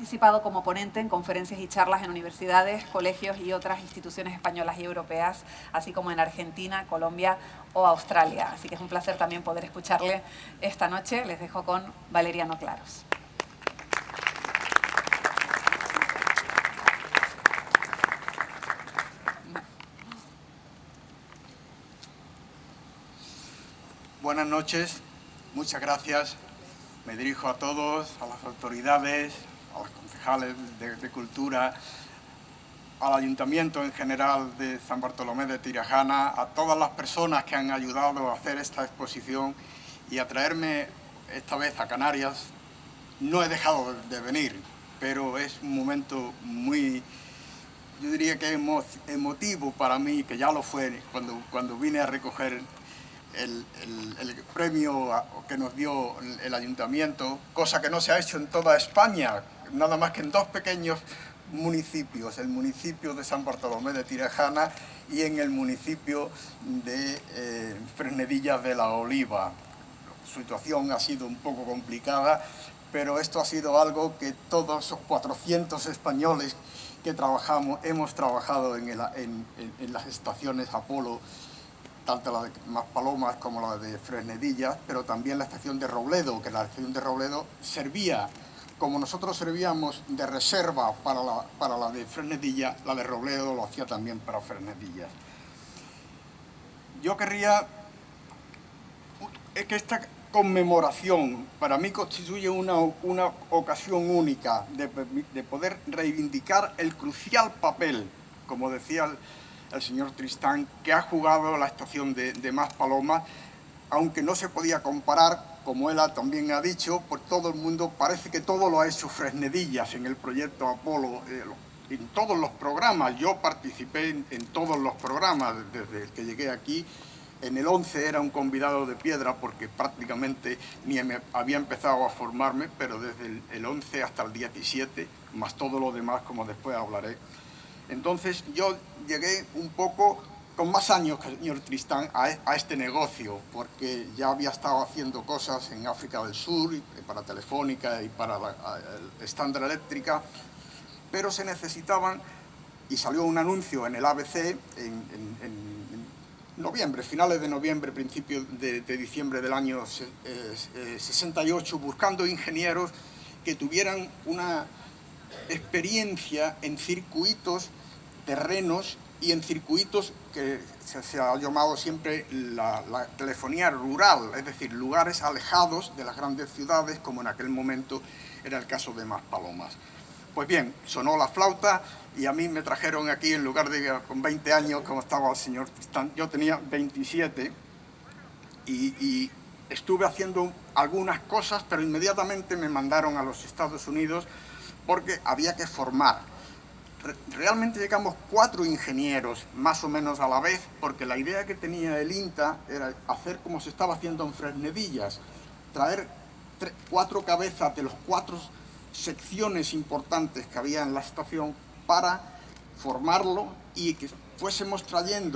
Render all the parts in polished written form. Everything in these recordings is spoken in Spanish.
Participado como ponente en conferencias y charlas en universidades, colegios y otras instituciones españolas y europeas, así como en Argentina, Colombia o Australia. Así que es un placer también poder escucharle esta noche. Les dejo con Valeriano Claros. Buenas noches, muchas gracias. Me dirijo a todos, a las autoridades, a los concejales de Cultura, al Ayuntamiento en general de San Bartolomé de Tirajana, a todas las personas que han ayudado a hacer esta exposición y a traerme esta vez a Canarias. No he dejado de venir, pero es un momento muy, yo diría que emotivo para mí, que ya lo fue cuando vine a recoger el premio que nos dio el Ayuntamiento, cosa que no se ha hecho en toda España, nada más que en dos pequeños municipios, el municipio de San Bartolomé de Tirajana y en el municipio de Fresnedillas de la Oliva. La situación ha sido un poco complicada, pero esto ha sido algo que todos esos 400 españoles que hemos trabajado en las estaciones Apolo, tanto la de Maspalomas como la de Fresnedillas, pero también la estación de Robledo, que la estación de Robledo servía, como nosotros servíamos de reserva para la de Fresnedillas, la de Robledo lo hacía también para Fresnedillas. Yo querría que esta conmemoración para mí constituye una ocasión única de poder reivindicar el crucial papel, como decía el señor Tristán, que ha jugado la estación de Maspalomas, aunque no se podía comparar, como él también ha dicho, por todo el mundo parece que todo lo ha hecho Fresnedillas en el proyecto Apolo, en todos los programas. Yo participé en todos los programas desde que llegué aquí. En el 11 era un convidado de piedra porque prácticamente ni me había empezado a formarme, pero desde el 11 hasta el 17, más todo lo demás, como después hablaré. Entonces yo llegué un poco con más años que el señor Tristán a este negocio, porque ya había estado haciendo cosas en África del Sur, para Telefónica y para Standard Eléctrica, pero se necesitaban, y salió un anuncio en el ABC en noviembre, finales de noviembre, principios de diciembre del año 68, buscando ingenieros que tuvieran una experiencia en circuitos terrenos y en circuitos que se ha llamado siempre la telefonía rural, es decir, lugares alejados de las grandes ciudades, como en aquel momento era el caso de Maspalomas. Pues bien, sonó la flauta y a mí me trajeron aquí, en lugar de con 20 años, como estaba el señor Tristán, yo tenía 27 y estuve haciendo algunas cosas, pero inmediatamente me mandaron a los Estados Unidos porque había que formar. Realmente llegamos 4 ingenieros, más o menos a la vez, porque la idea que tenía el INTA era hacer como se estaba haciendo en Fresnedillas, traer 4 cabezas de los 4 secciones importantes que había en la estación para formarlo y que fuésemos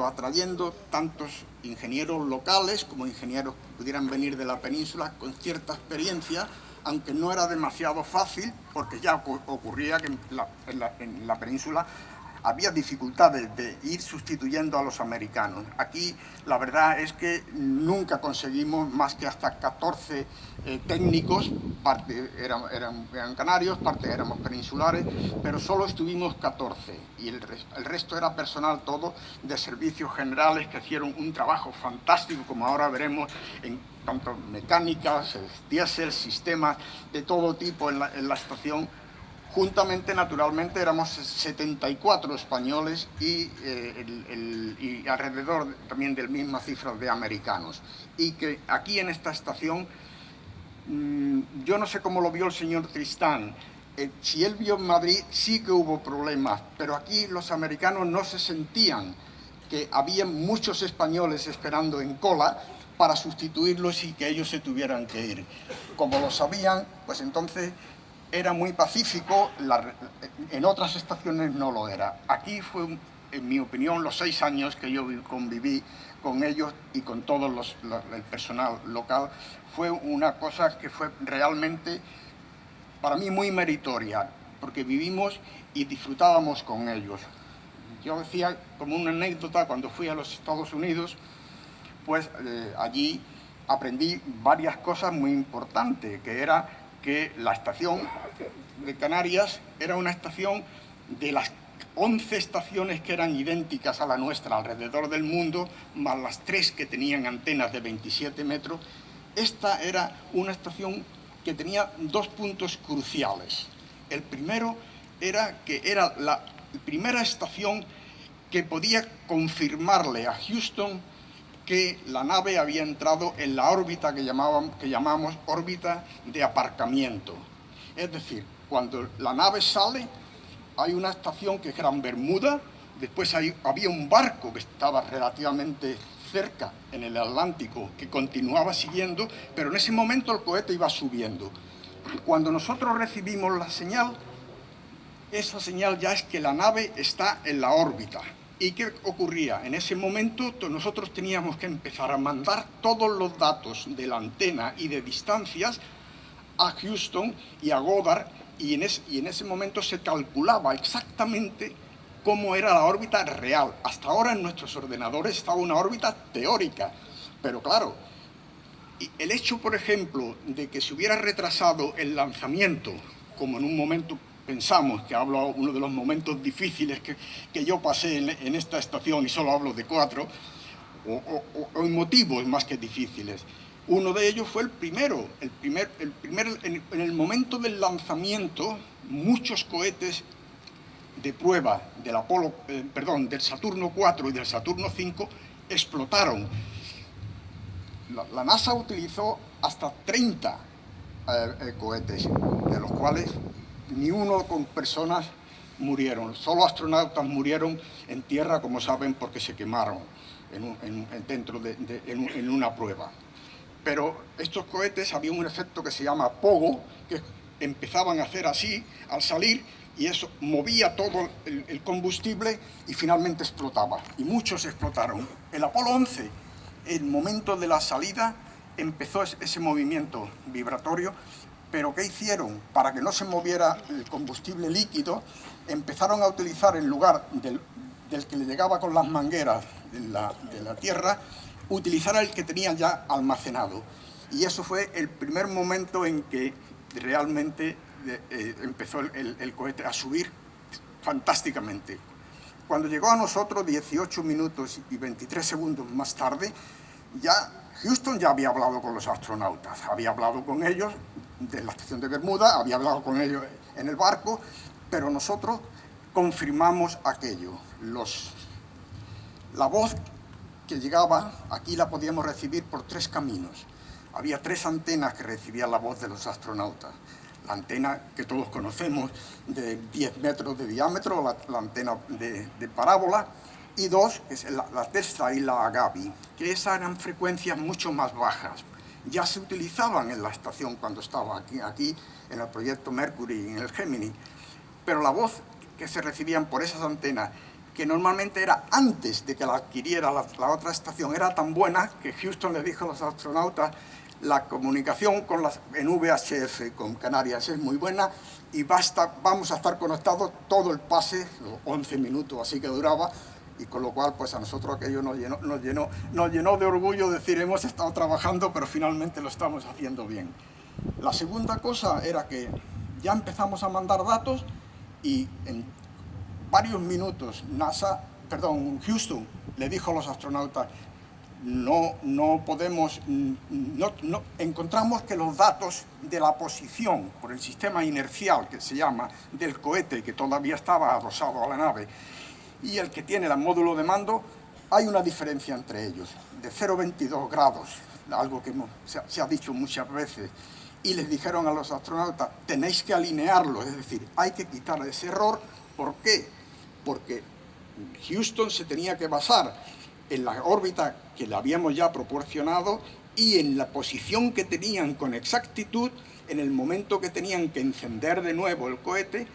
atrayendo tantos ingenieros locales como ingenieros que pudieran venir de la península con cierta experiencia, aunque no era demasiado fácil, porque ya ocurría que en la península había dificultades de ir sustituyendo a los americanos. Aquí la verdad es que nunca conseguimos más que hasta 14 técnicos, parte eran canarios, parte éramos peninsulares, pero solo estuvimos 14 y el resto era personal todo de servicios generales que hicieron un trabajo fantástico, como ahora veremos, en tanto mecánicas, diésel, sistemas de todo tipo en la estación. Juntamente, naturalmente, éramos 74 españoles y alrededor también de la misma cifra de americanos. Y que aquí en esta estación, yo no sé cómo lo vio el señor Tristán, si él vio en Madrid sí que hubo problemas, pero aquí los americanos no se sentían que había muchos españoles esperando en cola para sustituirlos y que ellos se tuvieran que ir. Como lo sabían, pues entonces era muy pacífico, en otras estaciones no lo era. Aquí fue, en mi opinión, los 6 años que yo conviví con ellos y con todo el personal local, fue una cosa que fue realmente, para mí, muy meritoria. porque vivimos y disfrutábamos con ellos. Yo decía, como una anécdota, cuando fui a los Estados Unidos, pues allí aprendí varias cosas muy importantes, que era que la estación de Canarias era una estación de las 11 estaciones que eran idénticas a la nuestra alrededor del mundo, más las 3 que tenían antenas de 27 metros. Esta era una estación que tenía 2 puntos cruciales. El primero era que era la primera estación que podía confirmarle a Houston que la nave había entrado en la órbita que llamamos órbita de aparcamiento. Es decir, cuando la nave sale, hay una estación que es Gran Bermuda, después había un barco que estaba relativamente cerca en el Atlántico que continuaba siguiendo, pero en ese momento el cohete iba subiendo. Cuando nosotros recibimos la señal, esa señal ya es que la nave está en la órbita. ¿Y qué ocurría? En ese momento nosotros teníamos que empezar a mandar todos los datos de la antena y de distancias a Houston y a Goddard, y en ese momento se calculaba exactamente cómo era la órbita real. Hasta ahora en nuestros ordenadores estaba una órbita teórica, pero claro, el hecho, por ejemplo, de que se hubiera retrasado el lanzamiento, como en un momento pensamos, que hablo uno de los momentos difíciles que yo pasé en esta estación, y solo hablo de 4, o motivos más que difíciles. Uno de ellos fue el primero, en el momento del lanzamiento, muchos cohetes de prueba del Saturno 4 y del Saturno 5 explotaron. La NASA utilizó hasta 30 cohetes, de los cuales ni uno con personas murieron. Solo astronautas murieron en tierra, como saben, porque se quemaron en una prueba. Pero estos cohetes había un efecto que se llama pogo, que empezaban a hacer así al salir, y eso movía todo el combustible y finalmente explotaba. Y muchos explotaron. El Apolo 11, el momento de la salida, empezó ese movimiento vibratorio, pero ¿qué hicieron? Para que no se moviera el combustible líquido, empezaron a utilizar, en lugar del que le llegaba con las mangueras de la Tierra, utilizar el que tenían ya almacenado. Y eso fue el primer momento en que realmente empezó el cohete a subir fantásticamente. Cuando llegó a nosotros, 18 minutos y 23 segundos más tarde, Houston ya había hablado con los astronautas, había hablado con ellos de la estación de Bermuda, había hablado con ellos en el barco, pero nosotros confirmamos aquello. La voz que llegaba, aquí la podíamos recibir por 3 caminos. Había 3 antenas que recibían la voz de los astronautas. La antena que todos conocemos de 10 metros de diámetro, la antena de parábola, y 2, que es la Telstar y la Agavi, que esas eran frecuencias mucho más bajas. Ya se utilizaban en la estación cuando estaba aquí en el proyecto Mercury y en el Gemini, pero la voz que se recibían por esas antenas, que normalmente era antes de que la adquiriera la otra estación, era tan buena que Houston le dijo a los astronautas: la comunicación en VHF con Canarias es muy buena y vamos a estar conectados todo el pase, los 11 minutos así que duraba, y con lo cual pues a nosotros aquello nos llenó de orgullo decir: hemos estado trabajando, pero finalmente lo estamos haciendo bien. La segunda cosa era que ya empezamos a mandar datos y en varios minutos Houston le dijo a los astronautas: encontramos que los datos de la posición por el sistema inercial, que se llama, del cohete que todavía estaba adosado a la nave, y el que tiene el módulo de mando, hay una diferencia entre ellos, de 0,22 grados, algo que se ha dicho muchas veces, y les dijeron a los astronautas: tenéis que alinearlo, es decir, hay que quitar ese error. ¿Por qué? Porque Houston se tenía que basar en la órbita que le habíamos ya proporcionado y en la posición que tenían con exactitud en el momento que tenían que encender de nuevo el cohete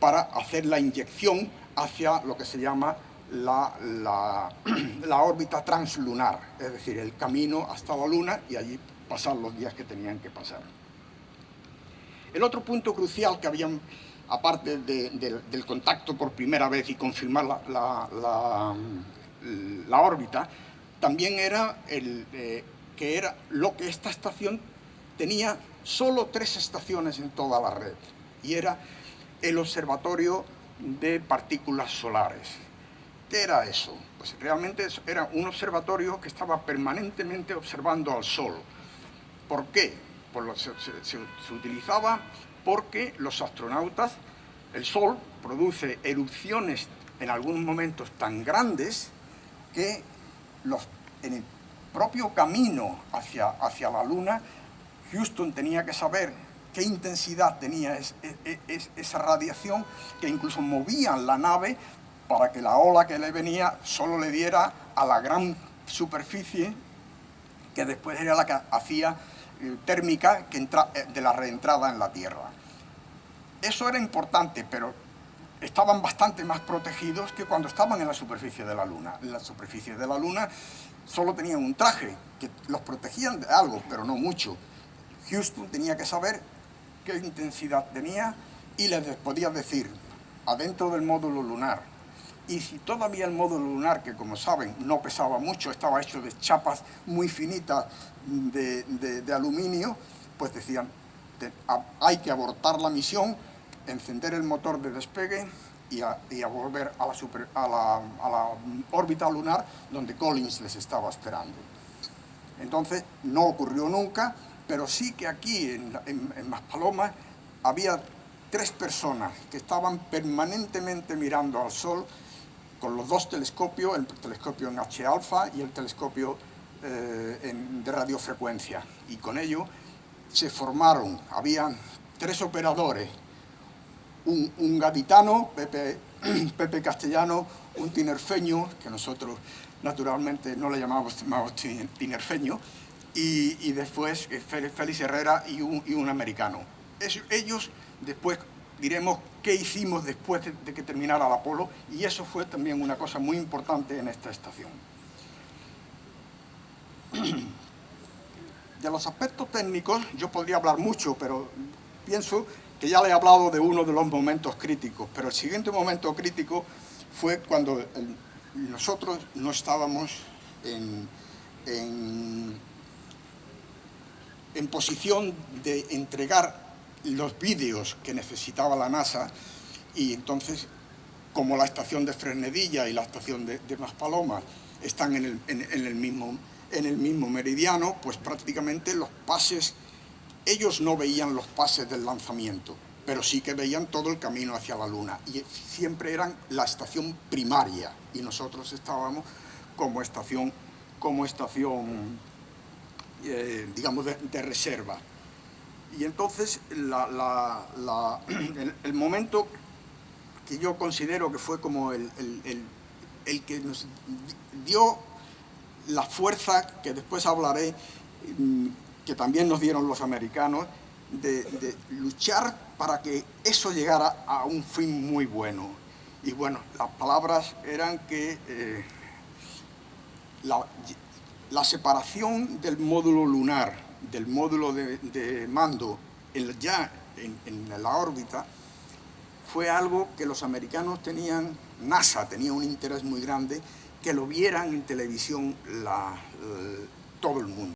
para hacer la inyección hacia lo que se llama la órbita translunar, es decir, el camino hasta la Luna y allí pasar los días que tenían que pasar. El otro punto crucial que aparte del contacto por primera vez y confirmar la órbita, también era que era lo que esta estación tenía solo 3 estaciones en toda la red, y era el Observatorio de Partículas Solares. ¿Qué era eso? Pues realmente era un observatorio que estaba permanentemente observando al Sol. ¿Por qué? Pues se utilizaba porque los astronautas, el Sol produce erupciones en algunos momentos tan grandes que en el propio camino hacia la Luna, Houston tenía que saber qué intensidad tenía esa radiación, que incluso movían la nave para que la ola que le venía solo le diera a la gran superficie, que después era la que hacía térmica de la reentrada en la Tierra. Eso era importante, pero estaban bastante más protegidos que cuando estaban en la superficie de la Luna. En la superficie de la Luna solo tenían un traje, que los protegían de algo, pero no mucho. Houston tenía que saber qué intensidad tenía y les podía decir, adentro del módulo lunar. Y si todavía el módulo lunar, que como saben no pesaba mucho, estaba hecho de chapas muy finitas de aluminio, pues decían, hay que abortar la misión, encender el motor de despegue y a volver a la órbita lunar, donde Collins les estaba esperando. Entonces no ocurrió nunca, pero sí que aquí en Maspalomas había 3 personas que estaban permanentemente mirando al Sol con los 2 telescopios, el telescopio en H-alfa y el telescopio de radiofrecuencia. Y con ello se formaron, habían 3 operadores, un gaditano, Pepe Castellano, un tinerfeño, que nosotros naturalmente no le llamamos tinerfeño, y después Félix Herrera y un americano. Ellos después diremos qué hicimos después de que terminara el Apolo, y eso fue también una cosa muy importante en esta estación. De los aspectos técnicos yo podría hablar mucho, pero pienso que ya le he hablado de uno de los momentos críticos, pero el siguiente momento crítico fue cuando nosotros no estábamos en posición de entregar los vídeos que necesitaba la NASA, y entonces, como la estación de Fresnedilla y la estación de Maspalomas están en el mismo meridiano, pues prácticamente los pases, ellos no veían los pases del lanzamiento, pero sí que veían todo el camino hacia la Luna, y siempre eran la estación primaria, y nosotros estábamos como estación digamos, de reserva. Y entonces el momento que yo considero que fue como el que nos dio la fuerza, que después hablaré, que también nos dieron los americanos, de luchar para que eso llegara a un fin muy bueno. Y bueno, las palabras eran que la separación del módulo lunar, del módulo de mando, ya en la órbita, fue algo que los americanos tenían, NASA tenía un interés muy grande, que lo vieran en televisión todo el mundo.